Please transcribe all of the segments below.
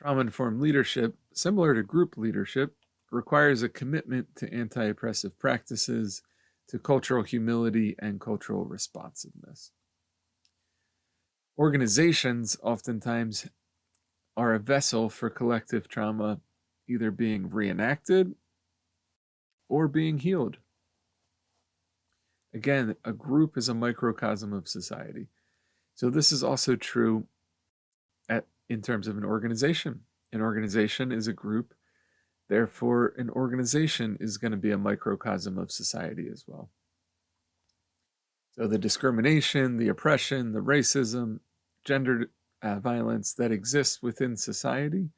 Trauma-informed leadership, similar to group leadership, requires a commitment to anti-oppressive practices, to cultural humility, and cultural responsiveness. Organizations oftentimes are a vessel for collective trauma either being reenacted or being healed. Again, a group is a microcosm of society. So this is also true in terms of an organization. An organization is a group. Therefore, an organization is going to be a microcosm of society as well. So the discrimination, the oppression, the racism, gender violence that exists within society,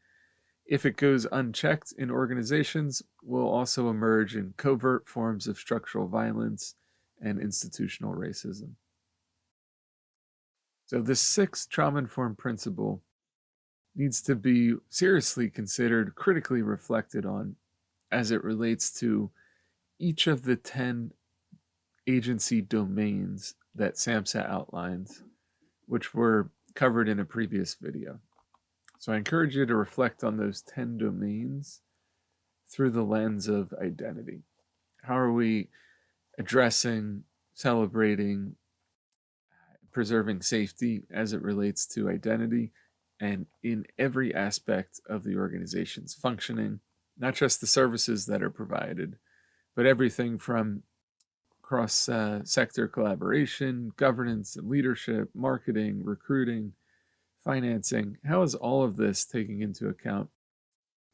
if it goes unchecked in organizations, will also emerge in covert forms of structural violence and institutional racism. So this sixth trauma-informed principle needs to be seriously considered, critically reflected on as it relates to each of the 10 agency domains that SAMHSA outlines, which were covered in a previous video. So I encourage you to reflect on those 10 domains through the lens of identity. How are we addressing, celebrating, preserving safety as it relates to identity and in every aspect of the organization's functioning, not just the services that are provided, but everything from cross-sector collaboration, governance and leadership, marketing, recruiting, financing. How is all of this taking into account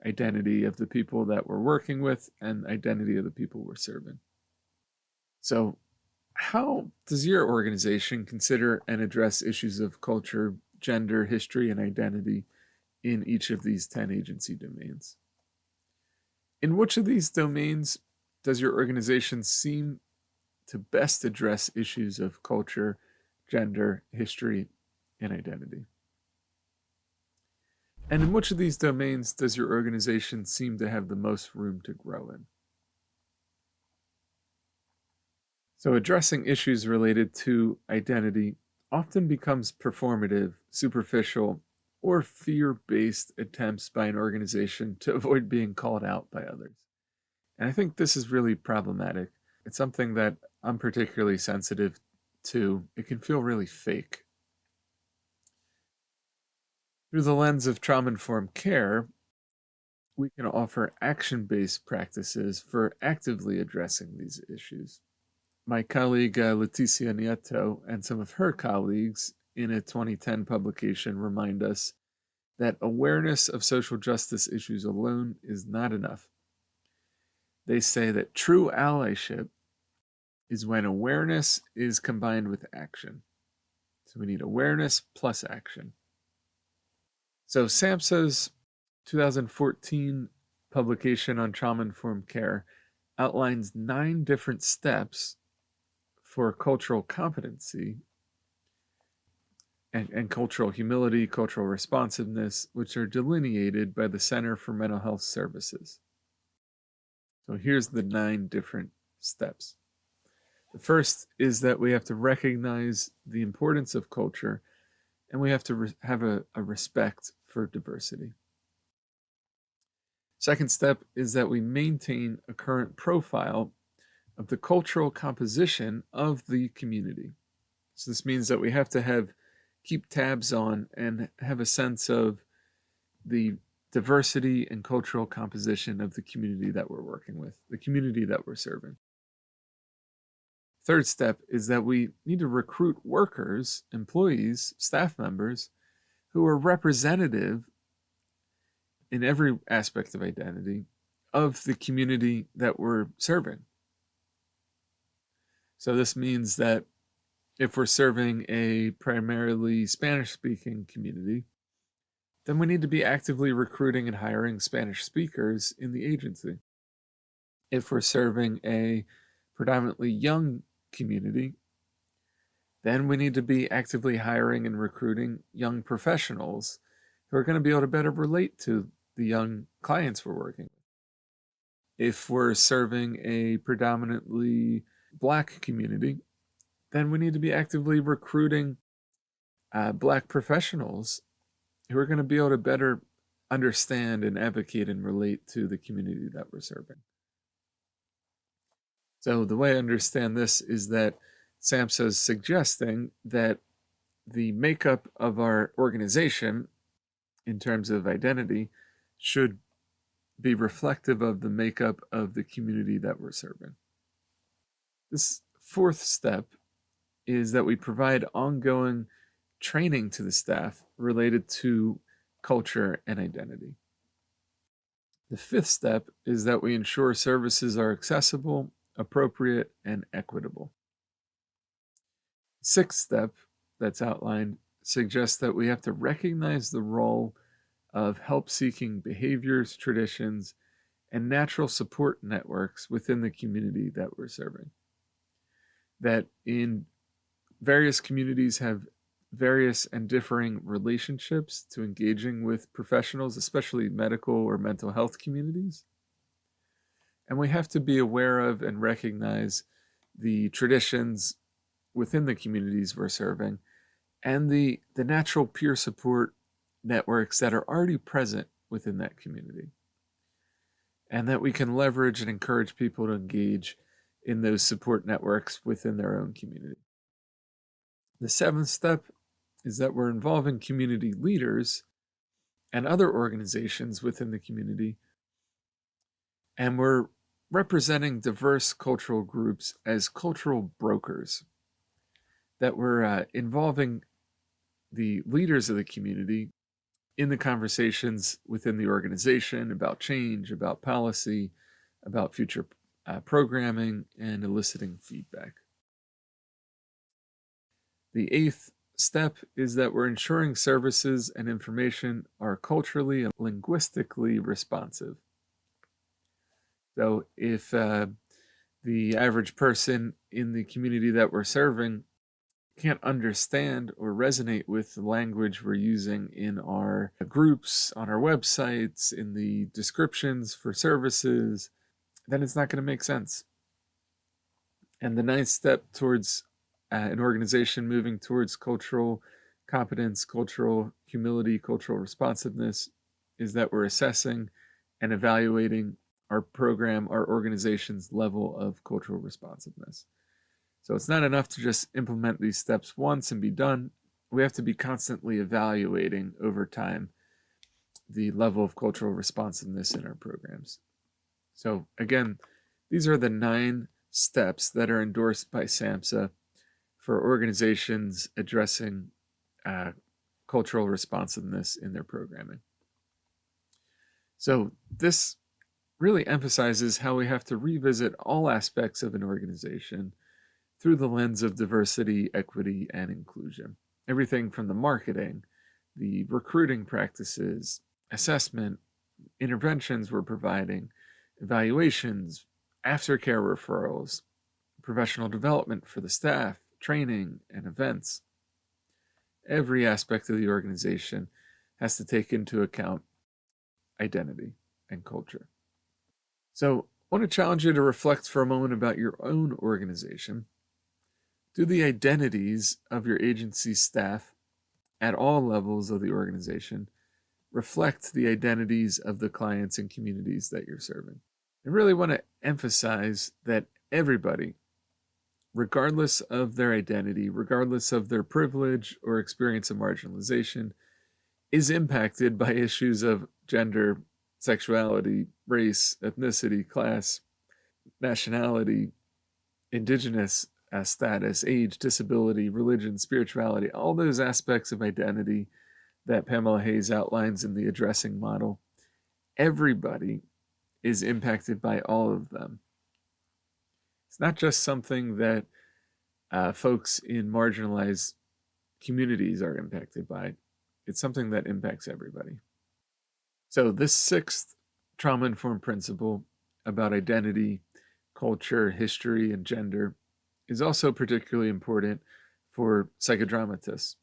identity of the people that we're working with and identity of the people we're serving? So how does your organization consider and address issues of culture, gender, history, and identity in each of these 10 agency domains? In which of these domains does your organization seem to best address issues of culture, gender, history, and identity? And in which of these domains does your organization seem to have the most room to grow in? So addressing issues related to identity often becomes performative, superficial, or fear-based attempts by an organization to avoid being called out by others. And I think this is really problematic. It's something that I'm particularly sensitive to. It can feel really fake. Through the lens of trauma-informed care, we can offer action-based practices for actively addressing these issues. My colleague Leticia Nieto and some of her colleagues in a 2010 publication remind us that awareness of social justice issues alone is not enough. They say that true allyship is when awareness is combined with action. So we need awareness plus action. So SAMHSA's 2014 publication on trauma-informed care outlines 9 different steps for cultural competency and cultural humility, cultural responsiveness, which are delineated by the Center for Mental Health Services. So here's the 9 different steps. The first is that we have to recognize the importance of culture, and we have to have a respect for diversity. Second step is that we maintain a current profile of the cultural composition of the community. So this means that we have to keep tabs on and have a sense of the diversity and cultural composition of the community that we're working with, the community that we're serving. Third step is that we need to recruit workers, employees, staff members who are representative in every aspect of identity of the community that we're serving. So this means that if we're serving a primarily Spanish-speaking community, then we need to be actively recruiting and hiring Spanish speakers in the agency. If we're serving a predominantly young community, then we need to be actively hiring and recruiting young professionals who are going to be able to better relate to the young clients we're working with. If we're serving a predominantly Black community, then we need to be actively recruiting Black professionals who are going to be able to better understand and advocate and relate to the community that we're serving. So the way I understand this is that SAMHSA is suggesting that the makeup of our organization in terms of identity should be reflective of the makeup of the community that we're serving. This fourth step is that we provide ongoing training to the staff related to culture and identity. The fifth step is that we ensure services are accessible, appropriate, and equitable. Sixth step that's outlined suggests that we have to recognize the role of help-seeking behaviors, traditions, and natural support networks within the community that we're serving. That in various communities have various and differing relationships to engaging with professionals, especially medical or mental health communities. And we have to be aware of and recognize the traditions within the communities we're serving and the natural peer support networks that are already present within that community. And that we can leverage and encourage people to engage in those support networks within their own community. The seventh step is that we're involving community leaders and other organizations within the community, and we're representing diverse cultural groups as cultural brokers, that we're involving the leaders of the community in the conversations within the organization about change, about policy, about future programming, and eliciting feedback. The eighth step is that we're ensuring services and information are culturally and linguistically responsive. So if the average person in the community that we're serving can't understand or resonate with the language we're using in our groups, on our websites, in the descriptions for services, then it's not going to make sense. And the ninth step towards an organization moving towards cultural competence, cultural humility, cultural responsiveness is that we're assessing and evaluating our program, our organization's level of cultural responsiveness. So it's not enough to just implement these steps once and be done. We have to be constantly evaluating over time the level of cultural responsiveness in our programs. So again, these are the 9 steps that are endorsed by SAMHSA for organizations addressing cultural responsiveness in their programming. So this really emphasizes how we have to revisit all aspects of an organization through the lens of diversity, equity, and inclusion. Everything from the marketing, the recruiting practices, assessment, interventions we're providing, evaluations, aftercare referrals, professional development for the staff, training, and events. Every aspect of the organization has to take into account identity and culture. So I want to challenge you to reflect for a moment about your own organization. Do the identities of your agency staff at all levels of the organization reflect the identities of the clients and communities that you're serving? I really want to emphasize that everybody, regardless of their identity, regardless of their privilege or experience of marginalization, is impacted by issues of gender, sexuality, race, ethnicity, class, nationality, indigenous status, age, disability, religion, spirituality, all those aspects of identity that Pamela Hayes outlines in the addressing model. Everybody is impacted by all of them. It's not just something that folks in marginalized communities are impacted by. It's something that impacts everybody. So this 6th trauma-informed principle about identity, culture, history, and gender is also particularly important for psychodramatists.